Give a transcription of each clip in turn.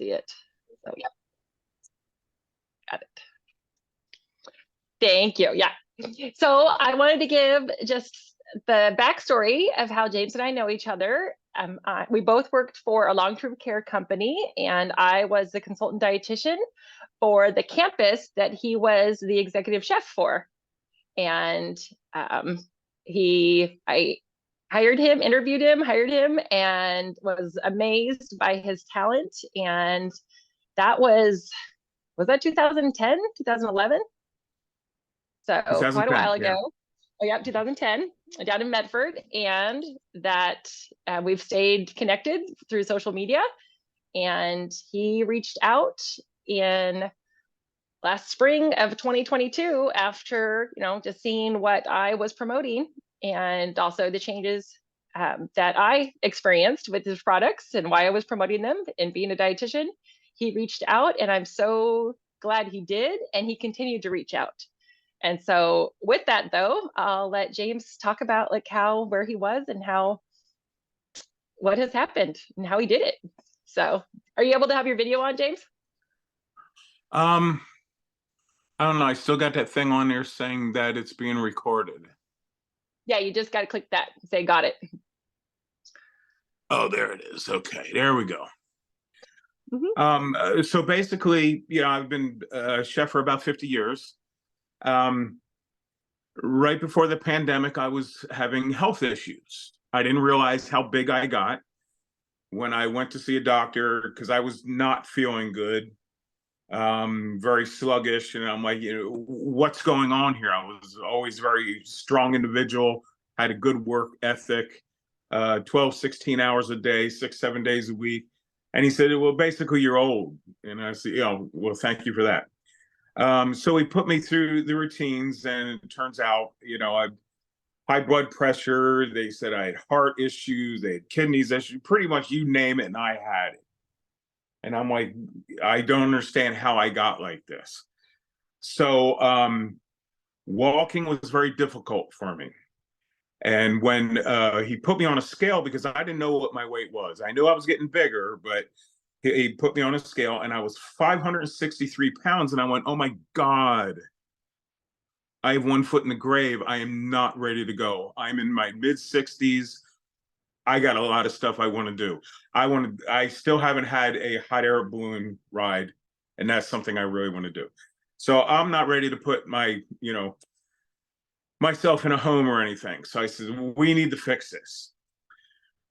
see it. So yeah, got it. Thank you. Yeah. So I wanted to give just the backstory of how James and I know each other. We both worked for a long-term care company, and I was the consultant dietitian for the campus that he was the executive chef for. And I hired him, interviewed him, hired him, and was amazed by his talent. And that was that 2010, 2011? So quite a while ago. Yeah. Oh yeah, 2010, down in Medford, and that we've stayed connected through social media. And he reached out in last spring of 2022 after, just seeing what I was promoting and also the changes that I experienced with his products and why I was promoting them and being a dietitian. He reached out, and I'm so glad he did, and he continued to reach out. And so with that, though, I'll let James talk about where he was and what has happened and how he did it. So are you able to have your video on, James? I don't know. I still got that thing on there saying that it's being recorded. Yeah, you just got to click that and say, got it. Oh, there it is. Okay, there we go. Mm-hmm. So basically, I've been a chef for about 50 years. Right before the pandemic, I was having health issues. I didn't realize how big I got when I went to see a doctor because I was not feeling good, very sluggish. And I'm like, what's going on here? I was always a very strong individual, had a good work ethic, 12, 16 hours a day, 6, 7 days a week. And he said, well, basically, you're old. And I said, well, thank you for that. So he put me through the routines, and it turns out, I had high blood pressure. They said I had heart issues, they had kidneys issues, pretty much you name it, and I had it. And I'm like, I don't understand how I got like this. So walking was very difficult for me. And when he put me on a scale, because I didn't know what my weight was, I knew I was getting bigger, but he put me on a scale, and I was 563 pounds. And I went, oh my God, I have one foot in the grave. I am not ready to go. I'm in my mid 60s. I got a lot of stuff I want to do. I still haven't had a hot air balloon ride, and that's something I really want to do. So I'm not ready to put myself in a home or anything. So I said, we need to fix this.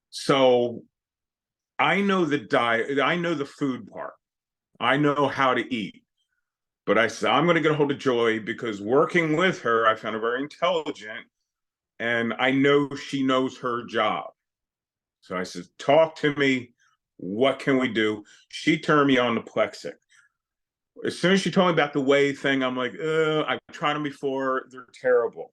So I know the diet, I know the food part. I know how to eat. But I said, I'm going to get a hold of Joy because working with her, I found her very intelligent, and I know she knows her job. So I said, talk to me. What can we do? She turned me on to Plexic. As soon as she told me about the whey thing, I'm like, I've tried them before. They're terrible.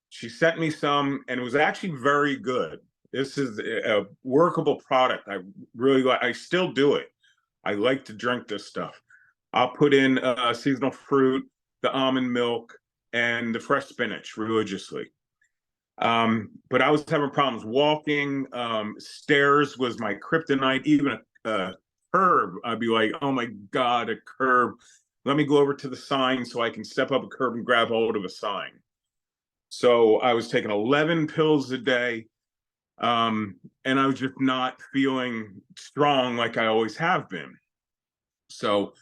She sent me some, and it was actually very good. This is a workable product. I really like. I still do it. I like to drink this stuff. I'll put in seasonal fruit, the almond milk, and the fresh spinach religiously. But I was having problems walking. Stairs was my kryptonite. Even a curb, I'd be like, oh my God, a curb. Let me go over to the sign so I can step up a curb and grab hold of a sign. So I was taking 11 pills a day. And I was just not feeling strong like I always have been. So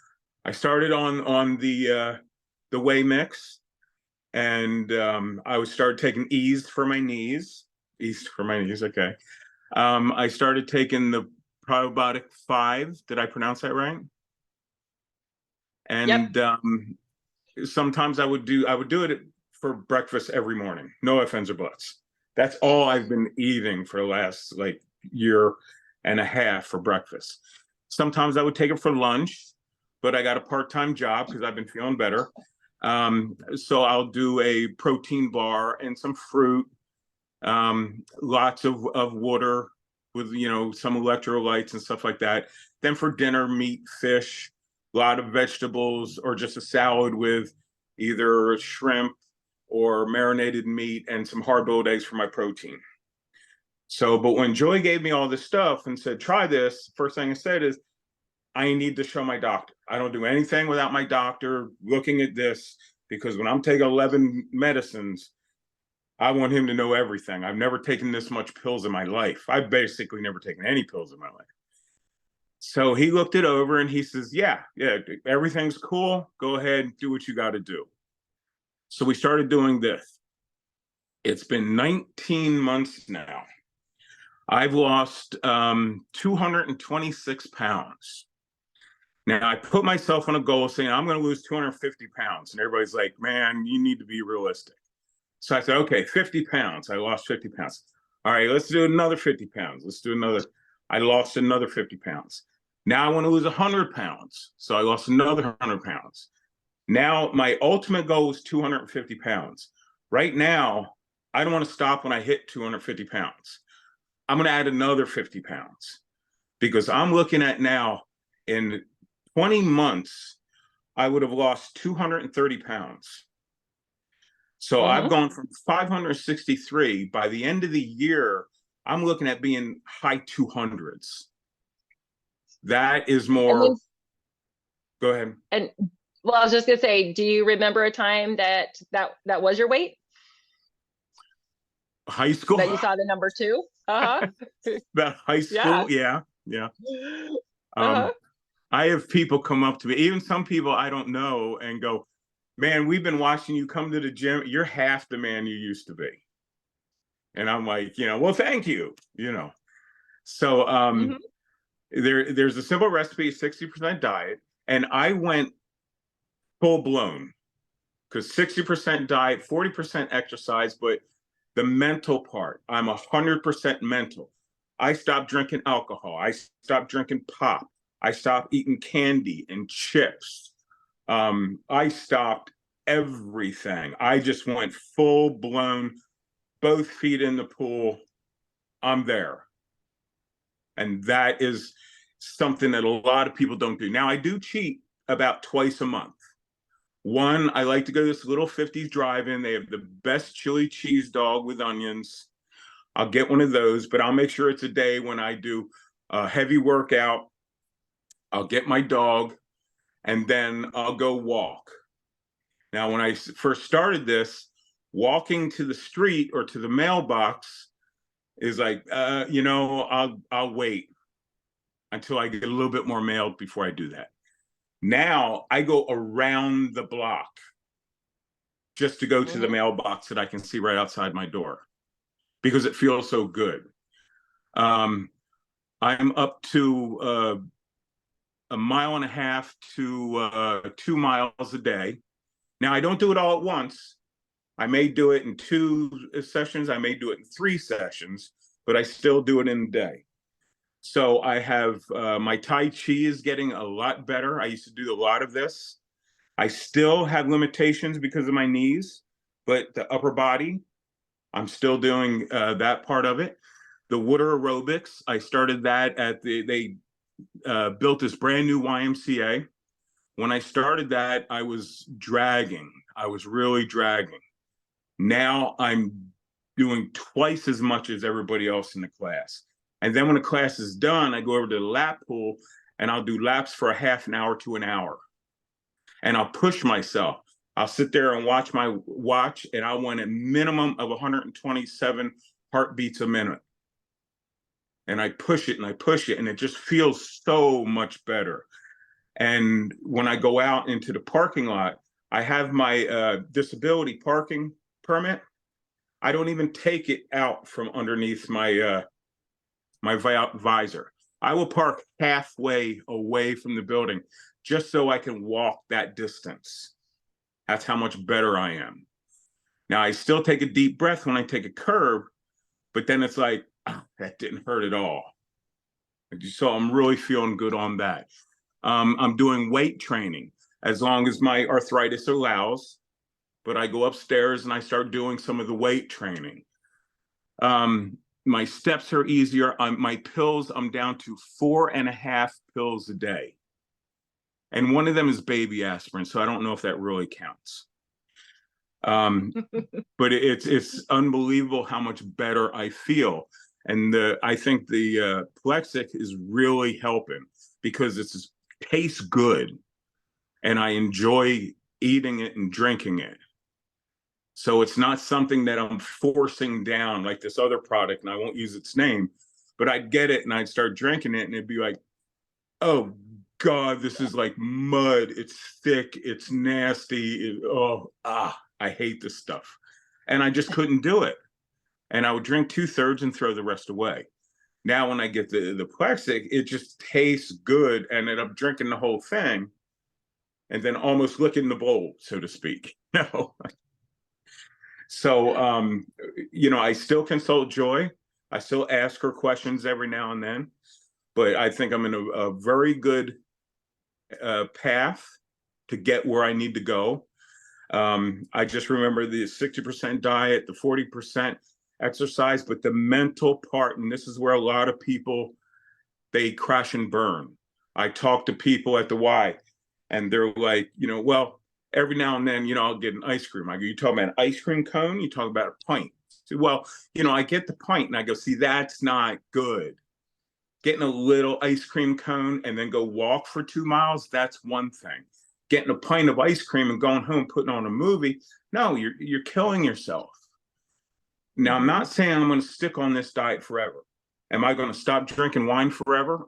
I started on the whey mix, and I started taking Ease for my knees. Ease for my knees, okay. I started taking the Probiotic 5. Did I pronounce that right? And yep. Sometimes I would do it for breakfast every morning. No offense or buts. That's all I've been eating for the last year and a half for breakfast. Sometimes I would take it for lunch, but I got a part-time job because I've been feeling better. So I'll do a protein bar and some fruit, lots of water with, some electrolytes and stuff like that. Then for dinner, meat, fish, a lot of vegetables, or just a salad with either shrimp or marinated meat and some hard-boiled eggs for my protein. So, but when Joy gave me all this stuff and said, try this, first thing I said is, I need to show my doctor. I don't do anything without my doctor looking at this, because when I'm taking 11 medicines, I want him to know everything. I've never taken this much pills in my life. I've basically never taken any pills in my life. So he looked it over and he says, yeah, everything's cool. Go ahead and do what you got to do. So we started doing this. It's been 19 months now. I've lost 226 pounds. Now, I put myself on a goal saying I'm going to lose 250 pounds. And everybody's like, man, you need to be realistic. So I said, okay, 50 pounds. I lost 50 pounds. All right, let's do another 50 pounds. Let's do another. I lost another 50 pounds. Now I want to lose 100 pounds. So I lost another 100 pounds. Now my ultimate goal is 250 pounds. Right now, I don't want to stop when I hit 250 pounds. I'm going to add another 50 pounds, because I'm looking at now in 20 months, I would have lost 230 pounds. So I've gone from 563. By the end of the year, I'm looking at being high 200s. That is more. Go ahead. And well, I was just gonna say, do you remember a time that was your weight? High school. That you saw the number 2? About high school, yeah. I have people come up to me, even some people I don't know, and go, man, we've been watching you come to the gym. You're half the man you used to be. And I'm like, well, thank you, So there's a simple recipe, 60% diet. And I went full blown, because 60% diet, 40% exercise, but the mental part, I'm 100% mental. I stopped drinking alcohol. I stopped drinking pop. I stopped eating candy and chips. I stopped everything. I just went full blown, both feet in the pool. I'm there. And that is something that a lot of people don't do. Now, I do cheat about twice a month. One, I like to go to this Little 50s drive-in. They have the best chili cheese dog with onions. I'll get one of those, but I'll make sure it's a day when I do a heavy workout. I'll get my dog, and then I'll go walk. Now, when I first started this, walking to the street or to the mailbox is like, I'll wait until I get a little bit more mail before I do that. Now I go around the block just to go to the mailbox that I can see right outside my door, because it feels so good. I'm up to 1.5 miles to 2 miles a day. Now, I don't do it all at once. I may do it in 2 sessions. I may do it in 3 sessions, but I still do it in a day. So I have my Tai Chi is getting a lot better. I used to do a lot of this. I still have limitations because of my knees, but the upper body, I'm still doing that part of it. The water aerobics, I started that at they built this brand new YMCA. When I started that, I was dragging. I was really dragging. Now I'm doing twice as much as everybody else in the class. And then when the class is done, I go over to the lap pool and I'll do laps for a half an hour to an hour. And I'll push myself. I'll sit there and watch my watch, and I want a minimum of 127 heartbeats a minute. And I push it and I push it, and it just feels so much better. And when I go out into the parking lot, I have my disability parking permit. I don't even take it out from underneath my my visor. I will park halfway away from the building just so I can walk that distance. That's how much better I am. Now, I still take a deep breath when I take a curb, but then it's like, oh, that didn't hurt at all. So I'm really feeling good on that. I'm doing weight training as long as my arthritis allows, but I go upstairs and I start doing some of the weight training. My steps are easier. My pills, I'm down to 4.5 pills a day. And one of them is baby aspirin, so I don't know if that really counts. But it's unbelievable how much better I feel. And I think the Plexic is really helping, because it's tastes good and I enjoy eating it and drinking it. So it's not something that I'm forcing down like this other product, and I won't use its name, but I'd get it and I'd start drinking it and it'd be like, oh God, this is like mud. It's thick. It's nasty. I hate this stuff. And I just couldn't do it. And I would drink 2/3 and throw the rest away. Now, when I get the Plexic, it just tastes good and end up drinking the whole thing and then almost licking the bowl, so to speak. No. So, I still consult Joy. I still ask her questions every now and then, but I think I'm in a very good path to get where I need to go. I just remember the 60% diet, the 40% exercise, but the mental part, and this is where a lot of people, they crash and burn. I talk to people at the Y and they're like, well, every now and then, I'll get an ice cream. I go, you talking about an ice cream cone? You talk about a pint. So, well, I get the pint and I go, see, that's not good. Getting a little ice cream cone and then go walk for 2 miles, that's one thing. Getting a pint of ice cream and going home, putting on a movie, no, you're killing yourself. Now, I'm not saying I'm going to stick on this diet forever. Am I going to stop drinking wine forever?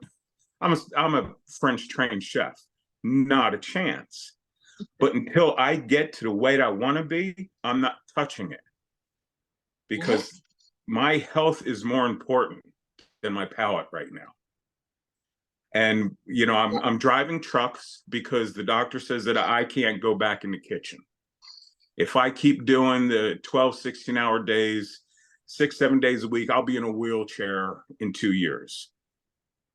I'm a French trained chef. Not a chance. But until I get to the weight I want to be, I'm not touching it. Because my health is more important than my palate right now. And, I'm driving trucks because the doctor says that I can't go back in the kitchen. If I keep doing the 12, 16-hour days, 6, 7 days a week, I'll be in a wheelchair in 2 years.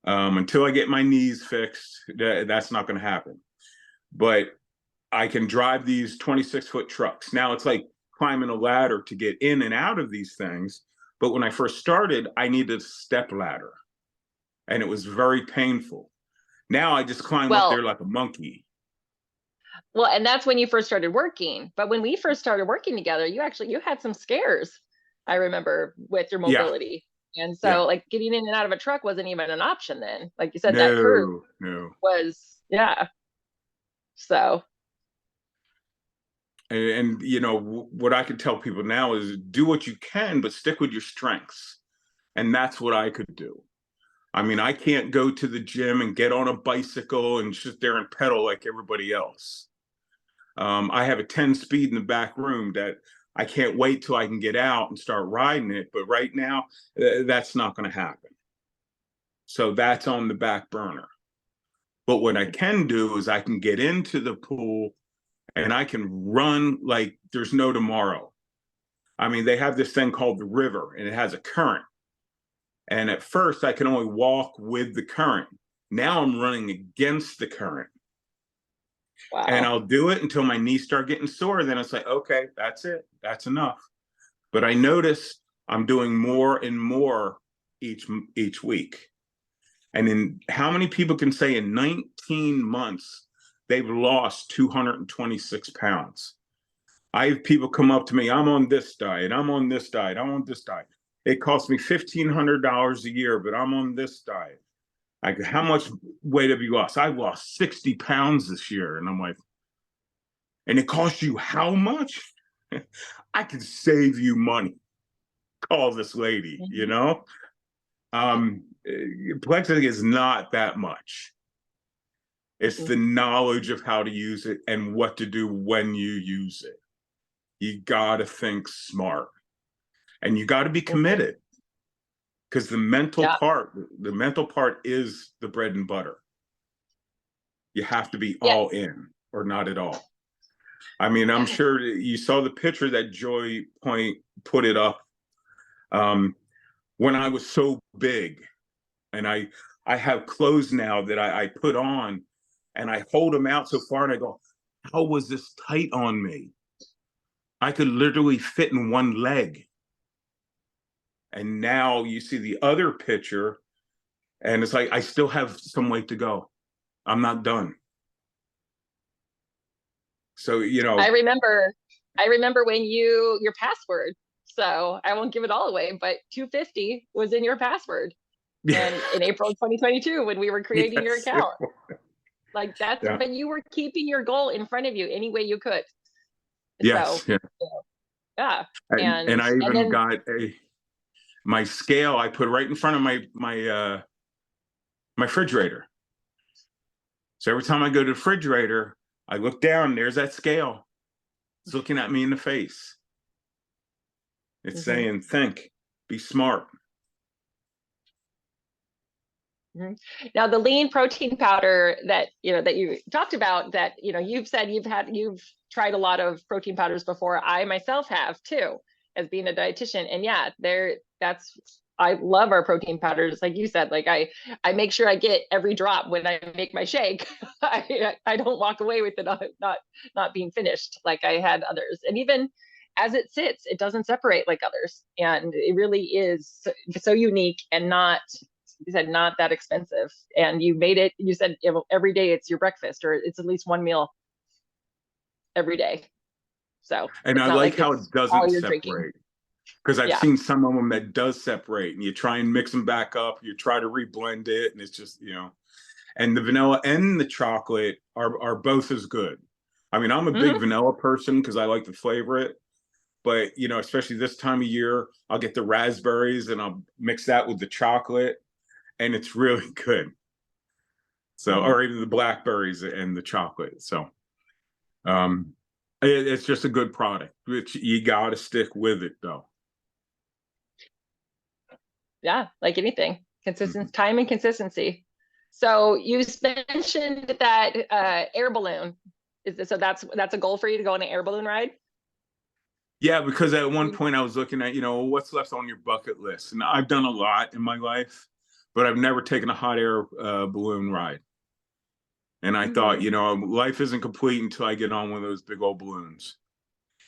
Until I get my knees fixed, that's not going to happen. But I can drive these 26-foot trucks. Now it's like climbing a ladder to get in and out of these things. But when I first started, I needed a step ladder. And it was very painful. Now I just climb up there like a monkey. Well, and that's when you first started working. But when we first started working together, you had some scares, I remember, with your mobility. Yeah. And so like getting in and out of a truck wasn't even an option then. Like you said, that curve was, So. And what I could tell people now is do what you can, but stick with your strengths. And that's what I could do. I mean, I can't go to the gym and get on a bicycle and sit there and pedal like everybody else. I have a 10 speed in the back room that I can't wait till I can get out and start riding it. But right now, that's not going to happen. So that's on the back burner. But what I can do is I can get into the pool and I can run like there's no tomorrow. I mean, they have this thing called the river and it has a current. And at first I can only walk with the current. Now I'm running against the current. Wow. And I'll do it until my knees start getting sore. Then it's like, okay, that's it. That's enough. But I notice I'm doing more and more each week. And in how many people can say in 19 months, they've lost 226 pounds. I have people come up to me, I'm on this diet, I'm on this diet, I'm on this diet. It costs me $1,500 a year, but I'm on this diet. Like, how much weight have you lost? I've lost 60 pounds this year. And I'm like, and it costs you how much? I can save you money. Call this lady, Plexic is not that much. It's the knowledge of how to use it and what to do when you use it. You got to think smart and you got to be committed because the mental part is the bread and butter. You have to be all in or not at all. I mean, I'm sure you saw the picture that Joy Point put it up when I was so big, and I have clothes now that I put on and I hold them out so far and I go, how was this tight on me? I could literally fit in one leg. And now you see the other picture and it's like, I still have some way to go. I'm not done. So, I remember when your password, so I won't give it all away, but 250 was in your password. And in April of 2022, when we were creating your account. Like that's, Yeah. but you were keeping your goal in front of you any way you could. So, Yes. Yeah. yeah. And I And even then, got my scale I put right in front of my refrigerator. So every time I go to the refrigerator, I look down, there's that scale. It's looking at me in the face. It's saying, think, be smart. now the lean protein powder that, that you talked about, that, you've said you've tried a lot of protein powders before. I myself have too, as being a dietitian. And yeah, I love our protein powders. Like you said, like I make sure I get every drop when I make my shake. I don't walk away with it not being finished like I had others. And even as it sits, it doesn't separate like others. And it really is so unique, and you said not that expensive. And you said every day it's your breakfast, or it's at least one meal every day. So And it's I not like like how it it's all doesn't you're drinking. separate. Because I've Yeah. seen some of them that does separate, and you try and mix them back up, you try to reblend it, and it's just, and the vanilla and the chocolate are both as good. I mean, I'm a big vanilla person because I like to flavor it, but especially this time of year, I'll get the raspberries and I'll mix that with the chocolate, and it's really good. So, or even the blackberries and the chocolate. So, it's just a good product, which you got to stick with it though. Yeah, like anything, time and consistency. So you mentioned that air balloon. So that's a goal for you, to go on an air balloon ride? Yeah, because at one point I was looking at, what's left on your bucket list. And I've done a lot in my life, but I've never taken a hot air balloon ride. And I thought, life isn't complete until I get on one of those big old balloons.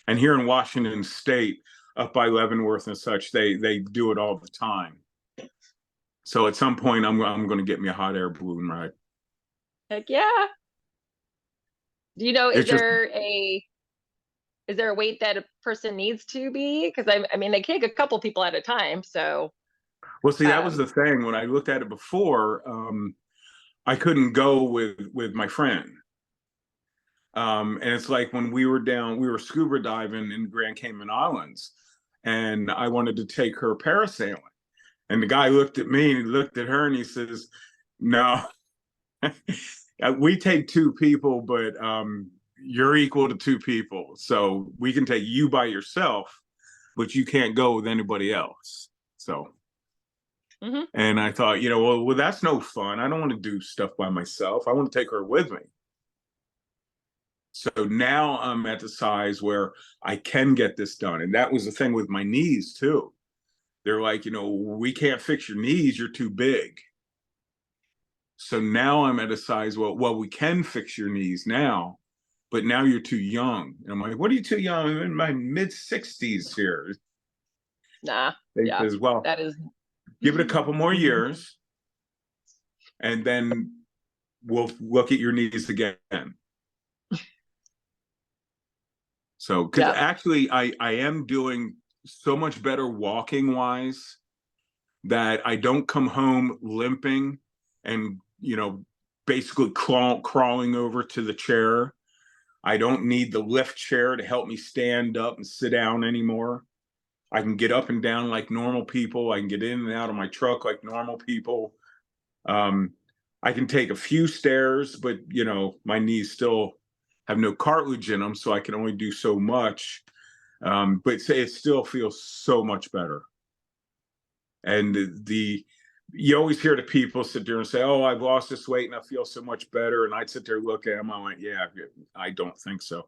And here in Washington State, up by Leavenworth and such, they do it all the time. So at some point, I'm going to get me a hot air balloon ride. Heck yeah! Do you know, It's just, is there a weight that a person needs to be? Because I mean, they take a couple people at a time. So, well, see, that was the thing. When I looked at it before, I couldn't go with my friend. And it's like when we were scuba diving in Grand Cayman Islands, and I wanted to take her parasailing. And the guy looked at me and he looked at her and he says, no, we take two people, but you're equal to two people. So we can take you by yourself, but you can't go with anybody else. So, and I thought, well, that's no fun. I don't want to do stuff by myself. I want to take her with me. So now I'm at the size where I can get this done. And that was the thing with my knees too. They're like, we can't fix your knees. You're too big. So now I'm at a size, well, we can fix your knees now, but now you're too young. And I'm like, what are you too young? I'm in my mid 60s here. Nah. They Yeah. says, well, that is. give it a couple more years, and then we'll look at your knees again. So, because actually, I am doing so much better walking wise that I don't come home limping and, basically crawling over to the chair. I don't need the lift chair to help me stand up and sit down anymore. I can get up and down like normal people. I can get in and out of my truck like normal people. I can take a few stairs, but, my knees still have no cartilage in them, so I can only do so much. But it still feels so much better. And you always hear the people sit there and say, oh, I've lost this weight and I feel so much better. And I'd sit there and look at them. I went, yeah, I don't think so.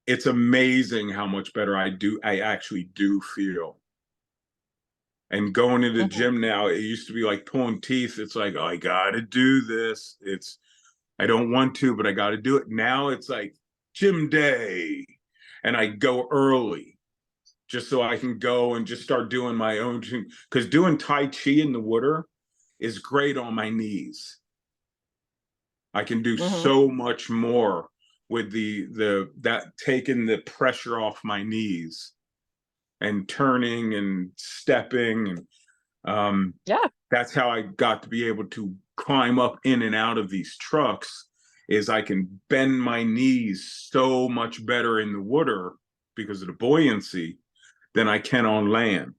It's amazing how much better I actually do feel. And going to the gym now, it used to be like pulling teeth. It's like, oh, I got to do this. I don't want to, but I got to do it. Now it's like gym day. And I go early just so I can go and just start doing my own thing. Because doing Tai Chi in the water is great on my knees. I can do so much more with that taking the pressure off my knees and turning and stepping. And that's how I got to be able to climb up in and out of these trucks is I can bend my knees so much better in the water because of the buoyancy than I can on land.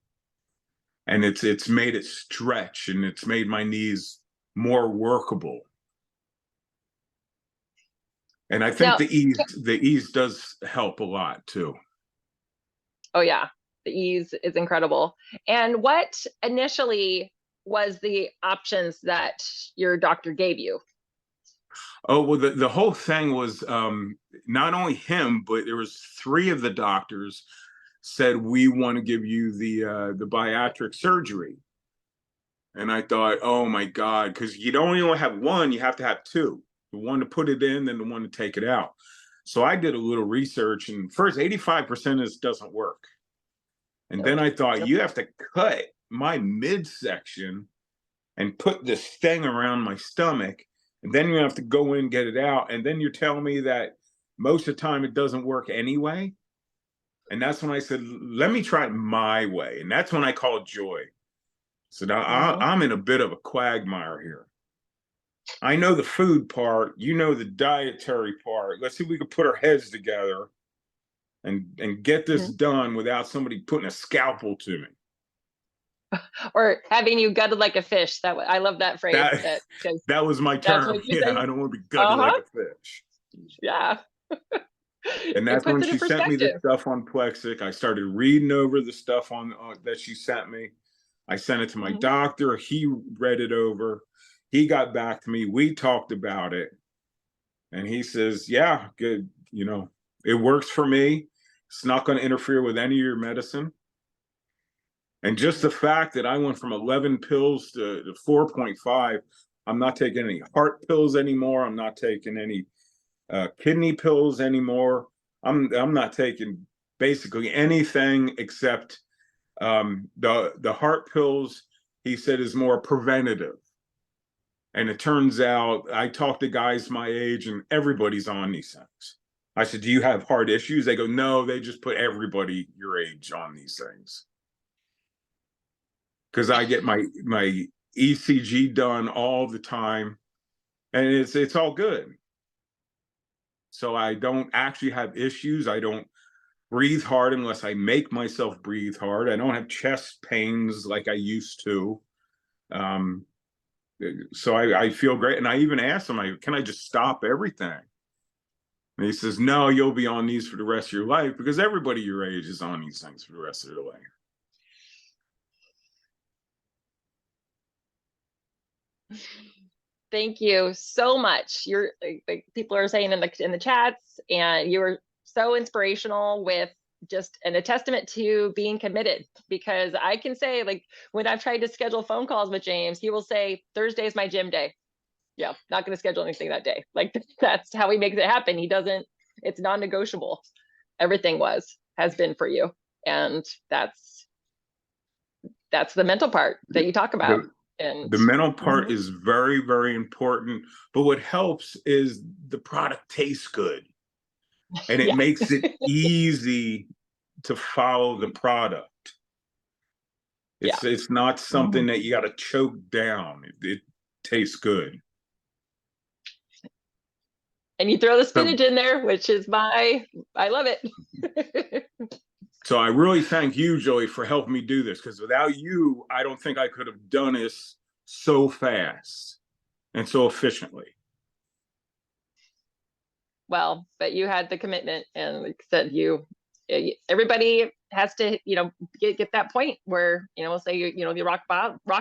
And it's made it stretch, and it's made my knees more workable. And I think Now, the ease does help a lot too. oh yeah, the ease is incredible. And what initially was the options that your doctor gave you? Oh, well, the whole thing was not only him, but there was three of the doctors said, we want to give you the bariatric surgery. And I thought, oh my God, because you don't only have one, you have to have two. The one to put it in, then the one to take it out. So I did a little research, and first 85% of this doesn't work. And Nope. then I thought, Nope. you have to cut my midsection and put this thing around my stomach, and then you have to go in and get it out. And then you're telling me that most of the time it doesn't work anyway. And that's when I said, let me try it my way. And that's when I called Joy. So now I'm in a bit of a quagmire here. I know the food part, you know the dietary part. Let's see if we can put our heads together and get this done without somebody putting a scalpel to me. Or having you gutted like a fish. I love that phrase. That was my term. Yeah, I don't want to be gutted like a fish. Yeah. And that's when she sent me the stuff on Plexic. I started reading over the stuff on that she sent me. I sent it to my doctor. He read it over. He got back to me. We talked about it. And he says, yeah, good. You know, it works for me. It's not going to interfere with any of your medicine. And just the fact that I went from 11 pills to 4.5, I'm not taking any heart pills anymore. I'm not taking any kidney pills anymore. I'm not taking basically anything except the heart pills. He said is more preventative. And it turns out I talked to guys my age, and everybody's on these things. I said, do you have heart issues? They go, no, they just put everybody your age on these things. Because I get my ECG done all the time, and it's all good. So I don't actually have issues. I don't breathe hard unless I make myself breathe hard. I don't have chest pains like I used to. So I feel great. And I even asked him, can I just stop everything? And he says, no, you'll be on these for the rest of your life, because everybody your age is on these things for the rest of their life. Thank you so much. You're like people are saying in the chats, and you were so inspirational with just a testament to being committed. Because I can say, like, when I've tried to schedule phone calls with James, he will say, Thursday is my gym day. Yeah, not going to schedule anything that day. Like, that's how he makes it happen. He doesn't, it's non-negotiable. Everything has been for you. And that's the mental part that you talk about. And the mental part is very, very important. But what helps is the product tastes good. And it makes it easy to follow the product. It's not something that you got to choke down. It tastes good. And you throw the spinach in there, which is I love it. So I really thank you, Joey, for helping me do this, because without you, I don't think I could have done this so fast and so efficiently. Well, but you had the commitment, and like I said, everybody has to, get that point where, we'll say, the rock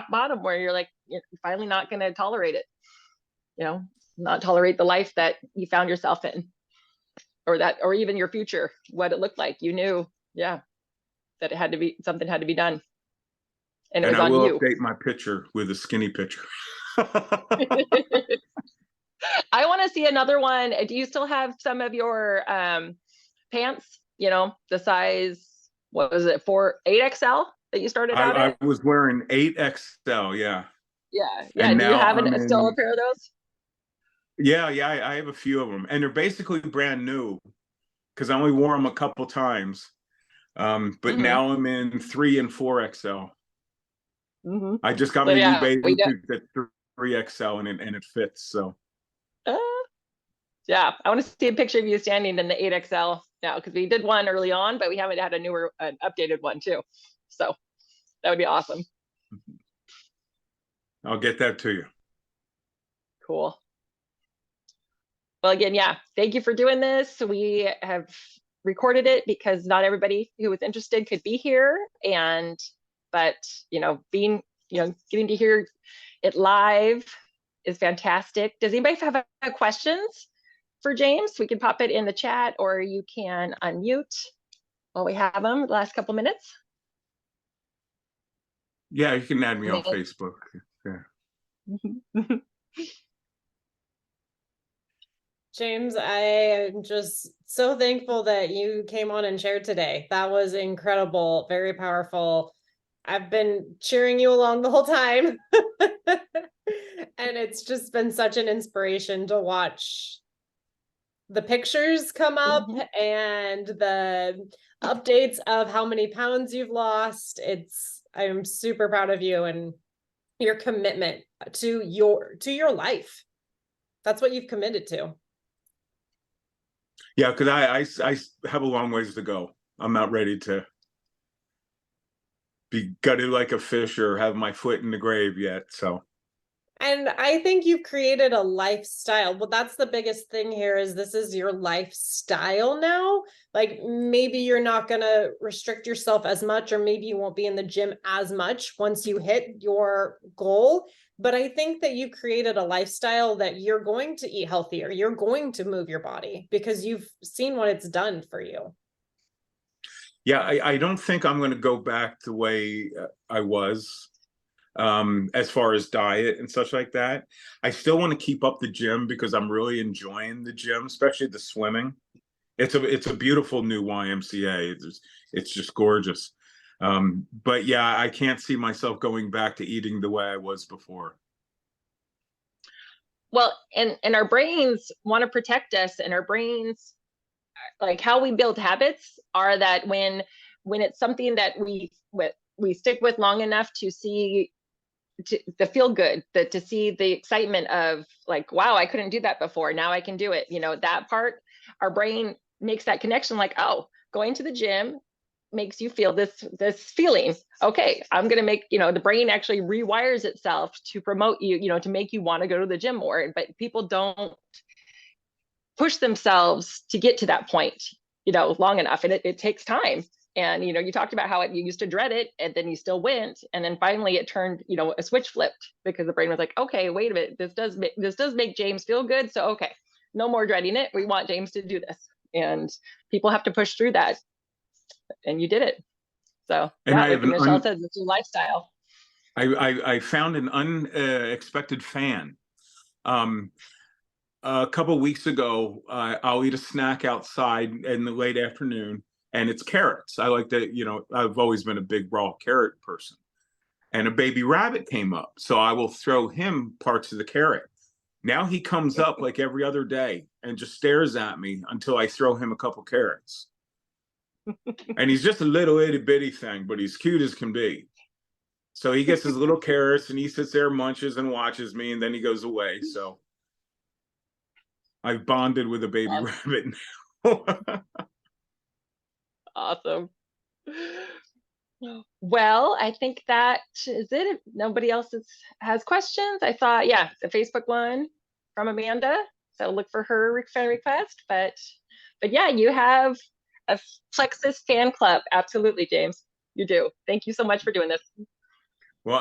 bottom where you're like, you're finally not going to tolerate it, not tolerate the life that you found yourself in, or even your future, what it looked like. You knew, that something had to be done. And it was on you. I will update my picture with a skinny picture. I want to see another one. Do you still have some of your pants, the size, what was it, 8XL that you started out at? I was wearing 8XL, yeah. Yeah. And do you have still a pair of those? Yeah, I have a few of them. And they're basically brand new, because I only wore them a couple times. But now I'm in 3 and 4XL. I just got my new bathing suit at 3XL, and it fits. So Yeah, I want to see a picture of you standing in the 8XL now, because we did one early on, but we haven't had a newer, an updated one too. So that would be awesome. I'll get that to you. Cool. Well, again, yeah, thank you for doing this. We have recorded it because not everybody who was interested could be here. But, being, getting to hear it live is fantastic. Does anybody have questions for James? We can pop it in the chat, or you can unmute while we have them the last couple minutes. Yeah, you can add me on Facebook. Yeah. James, I am just so thankful that you came on and shared today. That was incredible, very powerful. I've been cheering you along the whole time. And it's just been such an inspiration to watch the pictures come up and the updates of how many pounds you've lost. I'm super proud of you and your commitment to your life. That's what you've committed to. Yeah, because I have a long ways to go. I'm not ready to be gutted like a fish or have my foot in the grave yet. So. And I think you've created a lifestyle. Well, that's the biggest thing here, is this is your lifestyle now. Like, maybe you're not going to restrict yourself as much, or maybe you won't be in the gym as much once you hit your goal. But I think that you created a lifestyle that you're going to eat healthier. You're going to move your body because you've seen what it's done for you. Yeah, I don't think I'm going to go back the way I was. As far as diet and such like that. I still want to keep up the gym because I'm really enjoying the gym, especially the swimming. It's a beautiful new YMCA. It's just gorgeous. But yeah, I can't see myself going back to eating the way I was before. Well, and our brains want to protect us, and our brains, like how we build habits, are that when it's something that we stick with long enough to see, to feel good, to see the excitement of, like, wow, I couldn't do that before, now I can do it. That part, our brain makes that connection, like, oh, going to the gym makes you feel this feeling. Okay, I'm going to make, the brain actually rewires itself to promote you, to make you want to go to the gym more. But people don't push themselves to get to that point, long enough. And it takes time. And, you talked about how you used to dread it, and then you still went. And then finally it turned, a switch flipped, because the brain was like, okay, wait a minute, this does make James feel good. So, okay, no more dreading it. We want James to do this. And people have to push through that. And you did it. So, and yeah, like Michelle says, it's your lifestyle. I found an unexpected fan. A couple of weeks ago, I'll eat a snack outside in the late afternoon, and it's carrots. I like to, I've always been a big raw carrot person. And a baby rabbit came up, so I will throw him parts of the carrot. Now he comes up like every other day and just stares at me until I throw him a couple carrots. And he's just a little itty bitty thing, but he's cute as can be. So he gets his little carrots and he sits there, munches and watches me, and then he goes away. So I've bonded with a baby rabbit now. Awesome. Well, I think that is it. If nobody else has questions, I saw, the Facebook one from Amanda. So look for her friend request. But yeah, you have a Plexus fan club. Absolutely, James. You do. Thank you so much for doing this.